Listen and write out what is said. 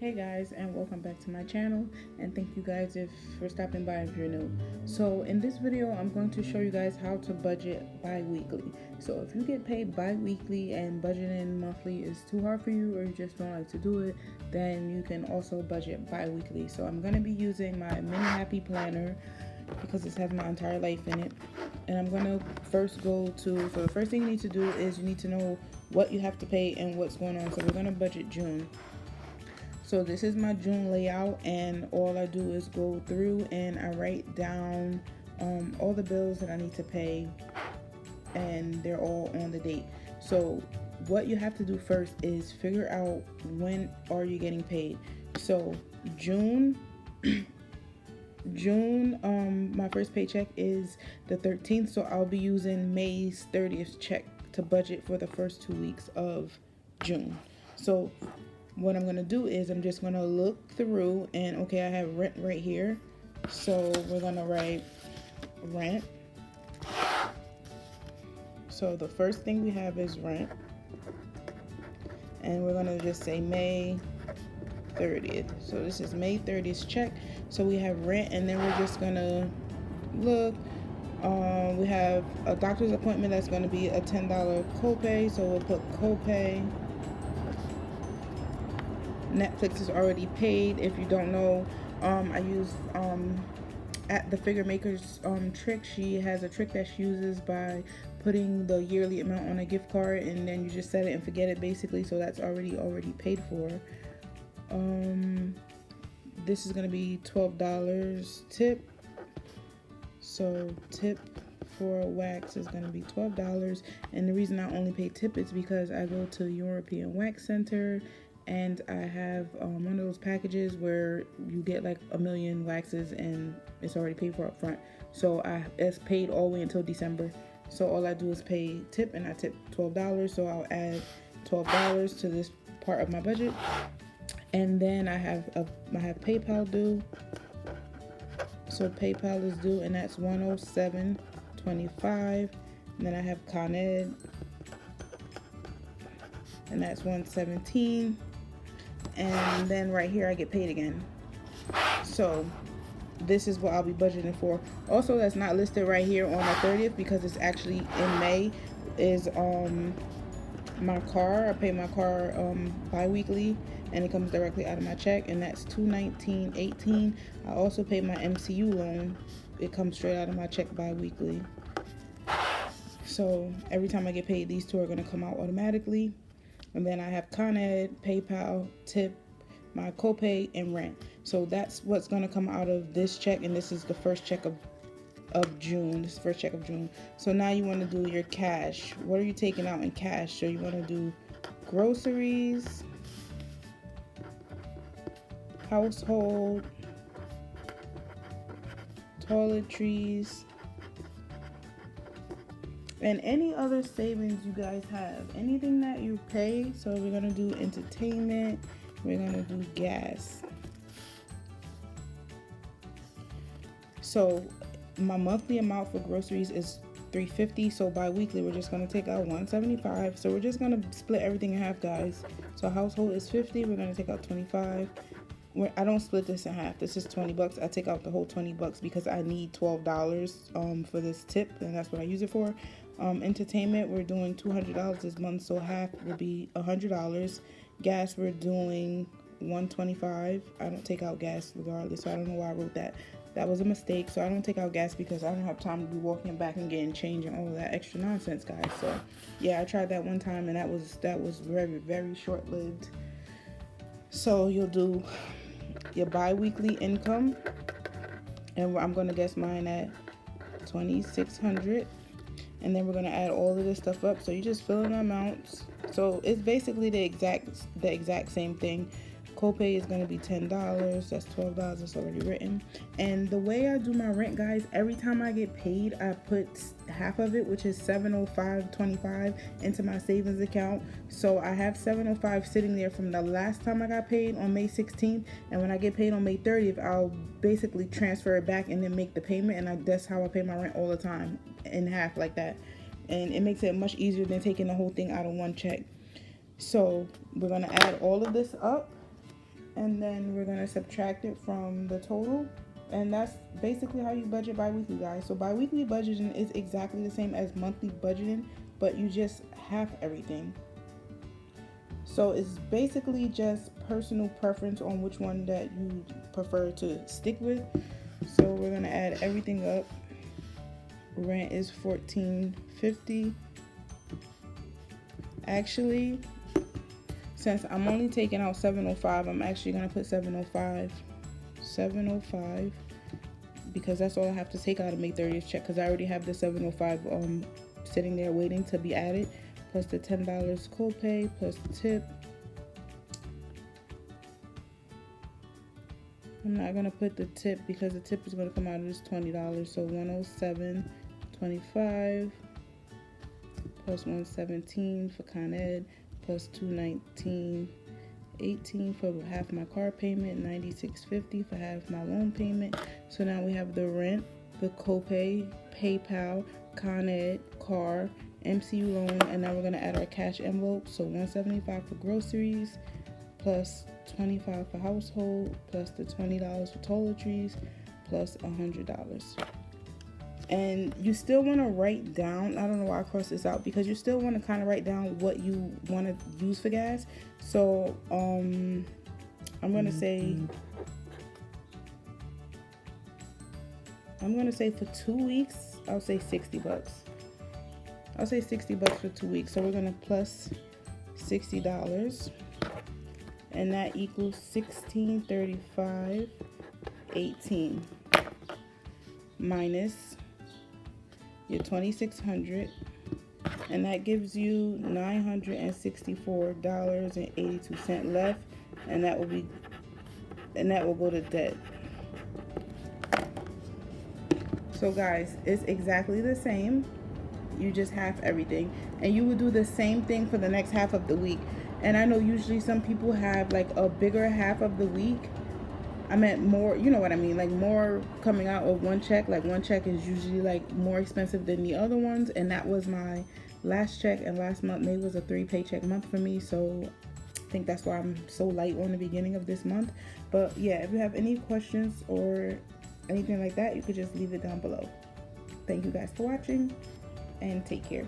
Hey guys, and welcome back to my channel, and thank you guys for stopping by if you're new. So in this video I'm going to show you guys how to budget bi-weekly. So if you get paid bi-weekly and budgeting monthly is too hard for you, or you just don't like to do it, then you can also budget bi-weekly. So I'm going to be using my mini happy planner because this has my entire life in it, and I'm going to first so the first thing you need to do is you need to know what you have to pay and what's going on. So we're going to budget June. So this is my June layout, and all I do is go through and I write down all the bills that I need to pay, and they're all on the date. So what you have to do first is figure out when are you getting paid. So June, my first paycheck is the 13th, so I'll be using May's 30th check to budget for the first 2 weeks of June. So what I'm gonna do is I'm just gonna look through, and okay, I have rent right here, so we're gonna write rent. So the first thing we have is rent, and we're gonna just say May 30th. So this is May 30th check. So we have rent, and then we're just gonna look. We have a doctor's appointment that's gonna be a $10 copay, so we'll put copay. Netflix is already paid. If you don't know, I use at the figure maker's trick. She has a trick that she uses by putting the yearly amount on a gift card, and then you just set it and forget it basically. So that's already paid for. This is gonna be $12 tip. So tip for wax is gonna be $12, and the reason I only pay tip is because I go to European Wax Center, and I have one of those packages where you get like 1 million waxes and it's already paid for up front. So it's paid all the way until December. So all I do is pay tip, and I tip $12. So I'll add $12 to this part of my budget. And then I have PayPal due. So PayPal is due, and that's $107.25. And then I have Con Ed, and that's $117. And then right here I get paid again. So this is what I'll be budgeting for. Also, that's not listed right here on the 30th because it's actually in May, is my car. I pay my car bi-weekly, and it comes directly out of my check, and that's $219.18. I also pay my MCU loan. It comes straight out of my check bi-weekly. So every time I get paid, these two are going to come out automatically. And then I have Con Ed, PayPal, tip, my copay, and rent. So that's what's going to come out of this check, and this is the first check of June. This is the first check of June. So now you want to do your cash. What are you taking out in cash? So you want to do groceries, household, toiletries, and any other savings you guys have, anything that you pay. So we're gonna do entertainment, we're gonna do gas. So my monthly amount for groceries is $350. So bi-weekly we're just gonna take out $175. So we're just gonna split everything in half, guys. So household is $50, we're gonna take out $25. I don't split this in half. This is $20. I take out the whole $20 because I need $12 for this tip, and that's what I use it for. Entertainment, we're doing $200 this month, so half will be $100. Gas, we're doing $125. I don't take out gas regardless, so I don't know why I wrote that. That was a mistake. So I don't take out gas because I don't have time to be walking back and getting change and all of that extra nonsense, guys. So yeah, I tried that one time, and that was very, very short-lived. So you'll do your bi-weekly income, and I'm gonna guess mine at $2,600, and then we're gonna add all of this stuff up. So you just fill in the amounts. So it's basically the exact same thing. Copay is gonna be $10. That's $12. It's already written. And the way I do my rent, guys, every time I get paid, I put half of it, which is $705.25, into my savings account. So I have $705 sitting there from the last time I got paid on May 16th, and when I get paid on May 30th, I'll basically transfer it back and then make the payment. And that's how I pay my rent all the time, in half like that. And it makes it much easier than taking the whole thing out of one check. So we're gonna add all of this up. and then we're gonna subtract it from the total. And that's basically how you budget bi-weekly, guys. So bi-weekly budgeting is exactly the same as monthly budgeting, but you just have everything. So it's basically just personal preference on which one that you prefer to stick with. So we're gonna add everything up. Rent is $14.50. Actually, since I'm only taking out $705, I'm actually gonna put $705 because that's all I have to take out of May 30th check, because I already have the $705 sitting there waiting to be added, plus the $10 copay, plus tip. I'm not gonna put the tip because the tip is gonna come out of this $20, so $107.25 plus $117 for Con Ed, plus $219.18 for half my car payment, $96.50 for half my loan payment. So now we have the rent, the copay, PayPal, Con Ed, car, MCU loan, and now we're gonna add our cash envelope. So $175 for groceries, plus $25 for household, plus the $20 for toiletries, plus $100. And you still want to write down, I don't know why I crossed this out, because you still want to kind of write down what you want to use for gas. So I'm going to say for 2 weeks, I'll say $60. I'll say $60 for 2 weeks. So we're going to plus $60, and that equals $1635.18 minus your $2,600, and that gives you $964.82 left, and that will go to debt. So guys, it's exactly the same. You just have everything, and you would do the same thing for the next half of the week. And I know usually some people have like a bigger half of the week. I meant more, you know what I mean, like more coming out of one check. Like one check is usually like more expensive than the other ones, and that was my last check. And last month May was a 3 paycheck month for me, so I think that's why I'm so light on the beginning of this month. But yeah, if you have any questions or anything like that, you could just leave it down below. Thank you guys for watching, and take care.